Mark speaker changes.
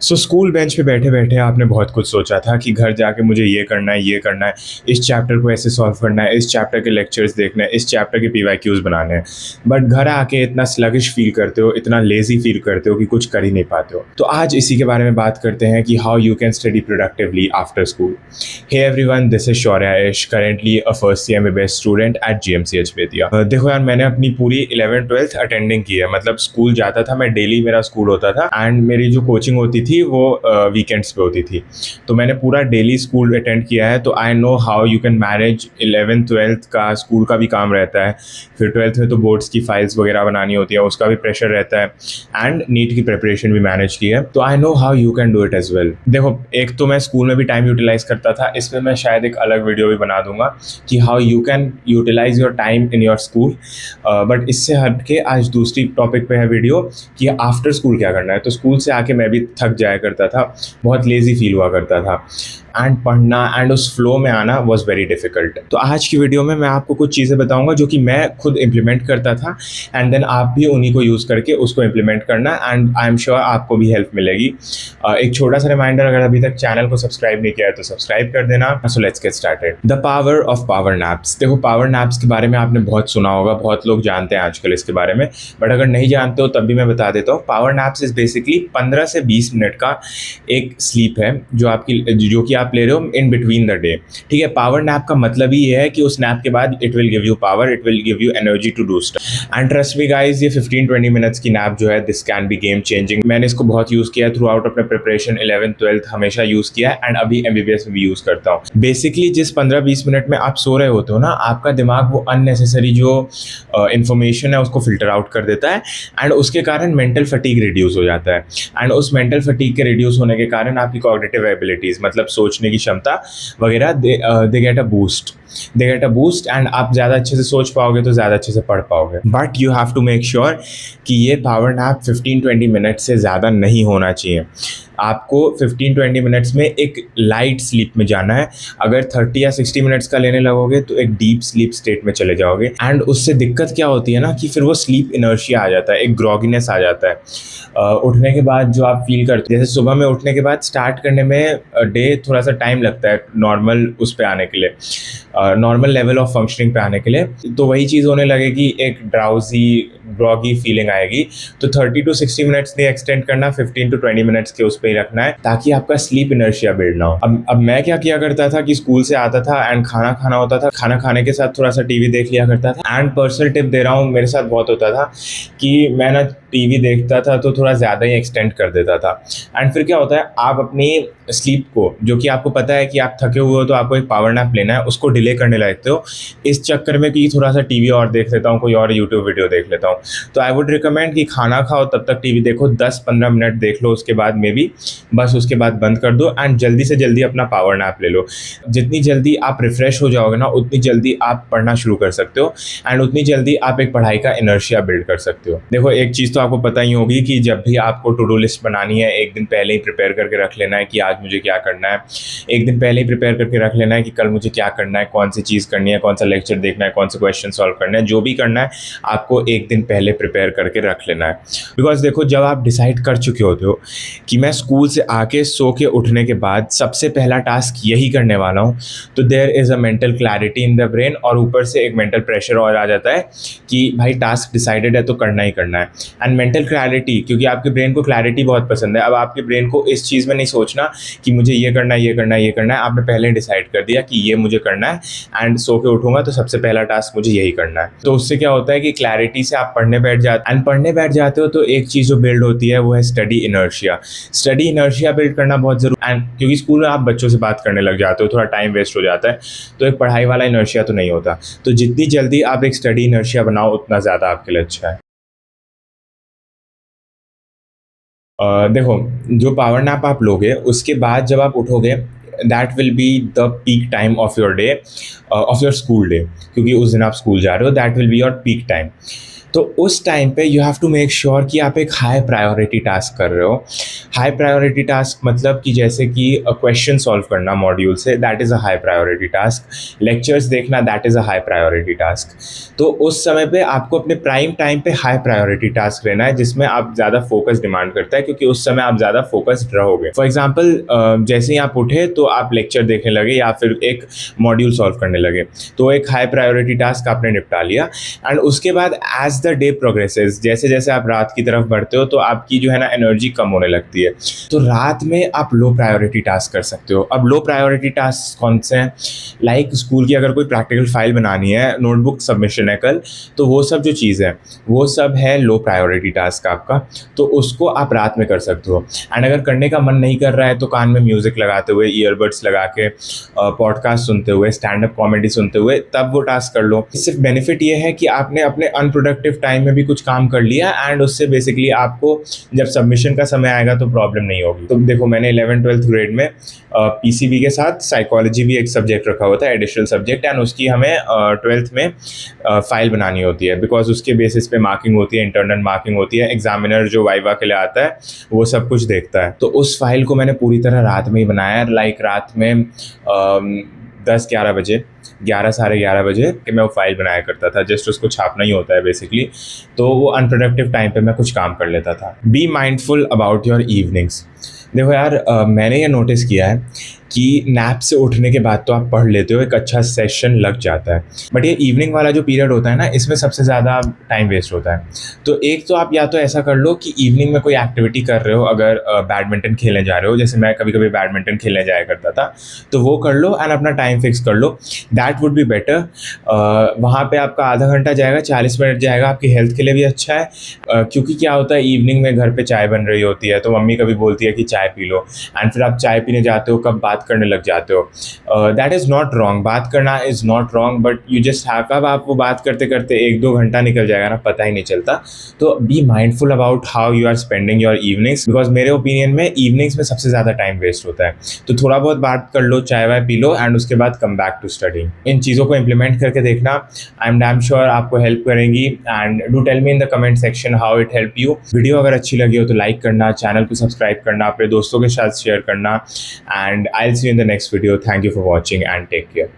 Speaker 1: So school bench पे बैठे बैठे आपने बहुत कुछ सोचा था कि घर जाके मुझे ये करना है, ये करना है, इस चैप्टर को ऐसे सॉल्व करना है, इस चैप्टर के लेक्चर्स देखने हैं, इस चैप्टर के पीवाईक्यूज बनाने हैं। बट घर आके इतना स्लगिश फील करते हो, इतना लेजी फील करते हो कि कुछ कर ही नहीं पाते हो। तो आज इसी के बारे में बात करते हैं कि how you can study productively after school. Hey everyone, this is Shaurya Ash, currently a first year MBBS student at GMCH Bettiah. देखो यार, मैंने अपनी पूरी 11th-12th अटेंडिंग की है। मतलब स्कूल जाता था मैं, डेली मेरा स्कूल होता था एंड मेरी जो कोचिंग होती थी वो वीकेंड्स पे होती थी। तो मैंने पूरा डेली स्कूल अटेंड किया है, तो I know how you can manage 11th-12th का। स्कूल का भी काम रहता है, फिर 12th में तो बोर्ड्स की फाइल्स वगैरह बनानी होती है, उसका भी प्रेशर रहता है, एंड नीट की प्रिपरेशन भी मैनेज की है। तो I know how you can do it as well. देखो, एक तो मैं स्कूल में भी टाइम यूटिलाइज करता था, इसमें मैं शायद एक अलग वीडियो भी बना दूंगा कि how you can utilise your time in your school. But इससे हट के आज दूसरी टॉपिक पे है वीडियो कि आफ्टर स्कूल क्या करना है। तो स्कूल से आके मैं भी थक जाया करता था, बहुत लेज़ी फील हुआ करता था, एंड पढ़ना एंड उस फ्लो में आना वॉज वेरी डिफ़िकल्ट। तो आज की वीडियो में मैं आपको कुछ चीज़ें बताऊंगा जो कि मैं खुद इम्प्लीमेंट करता था, एंड देन आप भी उन्हीं को यूज़ करके उसको इम्प्लीमेंट करना, एंड आई एम श्योर आपको भी हेल्प मिलेगी। एक छोटा सा रिमाइंडर, अगर अभी तक चैनल को सब्सक्राइब नहीं किया है तो सब्सक्राइब कर देना। So let's get started. The power of power naps. देखो, पावर नैप्स के बारे में आपने बहुत सुना होगा, बहुत लोग जानते हैं आजकल इसके बारे में, बट अगर नहीं जानते हो तब भी मैं बता देता हूँ। पावर नैप्स इज़ बेसिकली 15 से 20 मिनट का एक स्लीप है जो कि आप ले रहे हो इन बिटवीन द डे। ठीक है, पावर नैप का मतलब ही ये है कि उस नैप के बाद it will give you power, it will give you energy to do stuff. And trust me guys, ये 15-20 मिनट्स की नैप जो है, this can be game changing. मैंने इसको बहुत यूज़ किया है थ्रू आउट अपने प्रिपरेशन, 11th-12th हमेशा यूज़ किया है, एंड अभी MBBS में भी यूज़ करता हूँ। बेसिकली जिस 15-20 मिनट में आप सो रहे होते हो ना, आपका दिमाग वो अननेसेसरी जो इन्फॉर्मेशन है उसको फिल्टर आउट कर देता है, एंड उसके कारण मेंटल फटीग रिड्यूस हो जाता है। एंड उस मेंटल फटीग के रिड्यूस होने के कारण आपकी कॉग्निटिव एबिलिटीज़, मतलब सोचने की क्षमता वगैरह, they get a boost and आप ज़्यादा अच्छे से सोच पाओगे तो ज़्यादा अच्छे से पढ़ पाओगे। But you have to make sure कि ये पावर नैप 15-20 मिनट से ज़्यादा नहीं होना चाहिए। आपको 15-20 मिनट्स में एक लाइट स्लीप में जाना है। अगर 30 या 60 मिनट्स का लेने लगोगे तो एक डीप स्लीप स्टेट में चले जाओगे, एंड उससे दिक्कत क्या होती है ना कि फिर वो स्लीप इनर्शिया आ जाता है, एक ग्रॉगीनेस आ जाता है। उठने के बाद जो आप फील करते हैं, जैसे सुबह में उठने के बाद स्टार्ट करने में डे थोड़ा सा टाइम लगता है नॉर्मल उस पे आने के लिए, नॉर्मल लेवल ऑफ फंक्शनिंग पे आने के लिए। तो वही चीज़ होने लगेगी, एक ड्राउजी ग्रॉगी फीलिंग आएगी। तो 30 to 60 मिनट्स नहीं एक्सटेंड करना, 15 to 20 मिनट्स के उस पे ही रखना है, ताकि आपका स्लीप इनर्शिया बिल्ड ना हो। अब मैं क्या किया करता था कि स्कूल से आता था एंड खाना खाना होता था, खाना खाने के साथ थोड़ा सा टीवी देख लिया करता था। एंड पर्सनल टिप दे रहा हूँ, मेरे साथ बहुत होता था कि मैं ना टीवी देखता था तो थोड़ा ज़्यादा ही एक्सटेंड कर देता था, एंड फिर क्या होता है, आप अपनी स्लीप को, जो कि आपको पता है कि आप थके हुए हो तो आपको एक पावर नैप लेना है, उसको डिले करने लगते हो इस चक्कर में कि थोड़ा सा टीवी और देख लेता हूँ, कोई और यूट्यूब वीडियो देख लेता हूँ। तो आई वुड रिकमेंड कि खाना खाओ तब तक टीवी देखो, 10-15 मिनट देख लो, उसके बाद में भी बस उसके बाद बंद कर दो, एंड जल्दी से जल्दी अपना पावर नैप ले लो। जितनी जल्दी आप रिफ्रेश हो जाओगे ना, उतनी जल्दी आप पढ़ना शुरू कर सकते हो, एंड उतनी जल्दी आप एक पढ़ाई का इनर्शिया बिल्ड कर सकते हो। देखो, एक चीज़ तो आपको पता ही होगी कि जब भी आपको टू डू लिस्ट बनानी है, एक दिन पहले ही प्रिपेयर करके रख लेना है कि आज मुझे क्या करना है। एक दिन पहले ही प्रिपेयर करके रख लेना है कि कल मुझे क्या करना है, कौन सी चीज़ करनी है, कौन सा लेक्चर देखना है, कौन से क्वेश्चन सॉल्व करना है। जो भी करना है आपको एक दिन पहले प्रिपेयर करके रख लेना है। बिकॉज देखो, जब आप डिसाइड कर चुके होते हो कि मैं स्कूल से आके सो के उठने के बाद सबसे पहला टास्क यही करने वाला हूँ, तो there is a mental clarity in the brain, और ऊपर से एक मेंटल प्रेशर और आ जाता है कि भाई टास्क डिसाइडेड है तो करना ही करना है। एंड मेंटल क्लैरिटी, क्योंकि आपके ब्रेन को क्लैरिटी बहुत पसंद है, अब आपके ब्रेन को इस चीज़ में नहीं सोचना कि मुझे ये करना है, ये करना है, ये करना है। आपने पहले डिसाइड कर दिया कि ये मुझे करना है, एंड सो के उठूंगा तो सबसे पहला टास्क मुझे यही करना है। तो उससे क्या होता है कि क्लैरिटी से आप पढ़ने बैठ जाते, एंड पढ़ने बैठ जाते हो तो एक चीज़ जो बिल्ड होती है वो है study inertia. Study inertia build करना बहुत ज़रूरी, एंड क्योंकि स्कूल में आप बच्चों से बात करने लग जाते हो, थोड़ा टाइम वेस्ट हो जाता है, तो एक पढ़ाई वाला इनर्शिया तो नहीं होता। तो जितनी जल्दी आप एक स्टडी इनर्शिया बनाओ उतना ज़्यादा आपके लिए अच्छा है। देखो, जो पावर नैप आप लोगे उसके बाद जब आप उठोगे, that will be the peak time of your day, of your school day, क्योंकि उस दिन आप स्कूल जा रहे हो, that will be your peak time. तो उस टाइम पे you have to make sure कि आप एक हाई प्रायोरिटी टास्क कर रहे हो। हाई प्रायोरिटी टास्क मतलब कि जैसे कि क्वेश्चन सॉल्व करना मॉड्यूल से, that is a high priority task. Lectures देखना, that is a high priority task. तो उस समय पे आपको अपने प्राइम टाइम पे हाई प्रायोरिटी टास्क लेना है जिसमें आप ज़्यादा फोकस डिमांड करता है, क्योंकि उस समय आप ज़्यादा फोकस्ड रहोगे। फॉर एग्जाम्पल जैसे ही आप उठे तो आप लेक्चर देखने लगे या फिर एक मॉड्यूल सॉल्व करने लगे, तो एक हाई प्रायोरिटी टास्क आपने निपटा लिया। एंड उसके बाद एज द डे प्रोग्रेसेस, जैसे जैसे आप रात की तरफ बढ़ते हो तो आपकी जो है ना एनर्जी कम होने लगती है, तो रात में आप लो प्रायोरिटी टास्क कर सकते हो। अब लो प्रायोरिटी टास्क कौन से हैं? लाइक स्कूल की अगर कोई प्रैक्टिकल फाइल बनानी है, नोटबुक सबमिशन है कल, तो वो सब जो चीज़ है वो सब है लो प्रायोरिटी टास्क आपका, तो उसको आप रात में कर सकते हो। एंड अगर करने का मन नहीं कर रहा है तो कान में म्यूज़िक लगाते हुए, ईयरबड्स लगा के, पॉडकास्ट सुनते हुए, स्टैंड अप कॉमेडी सुनते हुए तब वो टास्क कर लो। सिर्फ बेनिफिट ये है कि आपने अपने अनप्रोडक्टिव टाइम में भी कुछ काम कर लिया एंड उससे बेसिकली आपको जब सबमिशन का समय आएगा तो प्रॉब्लम नहीं होगी। तो देखो, मैंने 11th-12th ग्रेड में पीसीबी के साथ साइकोलॉजी भी एक सब्जेक्ट रखा हुआ था, एडिशनल सब्जेक्ट, एंड उसकी हमें 12th में फाइल बनानी होती है, बिकॉज उसके बेसिस पे मार्किंग होती है, इंटरनल मार्किंग होती है, एग्जामिनर जो वाइवा के लिए आता है वो सब कुछ देखता है। तो उस फाइल को मैंने पूरी तरह रात में ही बनाया, लाइक रात में 10-11 बजे, 11 साढ़े 11 बजे कि मैं वो फाइल बनाया करता था। जस्ट उसको छापना ही होता है बेसिकली। तो वो अनप्रोडक्टिव टाइम पे मैं कुछ काम कर लेता था। B mindful about your evenings. देखो यार, मैंने ये नोटिस किया है कि नैप से उठने के बाद तो आप पढ़ लेते हो, एक अच्छा सेशन लग जाता है, बट ये इवनिंग वाला जो पीरियड होता है ना, इसमें सबसे ज़्यादा टाइम वेस्ट होता है। तो एक तो आप या तो ऐसा कर लो कि इवनिंग में कोई एक्टिविटी कर रहे हो, अगर बैडमिंटन खेलने जा रहे हो, जैसे मैं कभी कभी बैडमिंटन खेलने जाया करता था, तो वो कर लो एंड अपना टाइम फिक्स कर लो, दैट वुड बी बेटर। वहाँ पे आपका आधा घंटा जाएगा, 40 मिनट जाएगा, आपकी हेल्थ के लिए भी अच्छा है। क्योंकि क्या होता है, इवनिंग में घर पे चाय बन रही होती है, तो मम्मी कभी बोलती है कि चाय पी लो, एंड फिर आप चाय पीने जाते हो, कब बात करने लग जाते हो। दैट इज़ नॉट रॉन्ग, बात करना is not wrong, but you just have, कब आप वो बात करते करते 1-2 घंटा निकल जाएगा ना, पता ही नहीं चलता। तो be mindful about how you are spending your evenings, because मेरे ओपिनियन में इवनिंग्स में सबसे ज़्यादा टाइम वेस्ट होता है। तो थोड़ा बहुत बात कर लो, चाय वाय पी लो, एंड उसके बाद कम बैक टू स्टडी। इन चीज़ों को इम्प्लीमेंट करके देखना, आई एम डैम श्योर आपको हेल्प करेंगी। And do tell me in the comment section how it help you. Video अगर अच्छी लगी हो तो लाइक करना, चैनल को सब्सक्राइब करना, अपने दोस्तों के साथ शेयर करना, and I will see you in the next video. Thank you for watching and take care.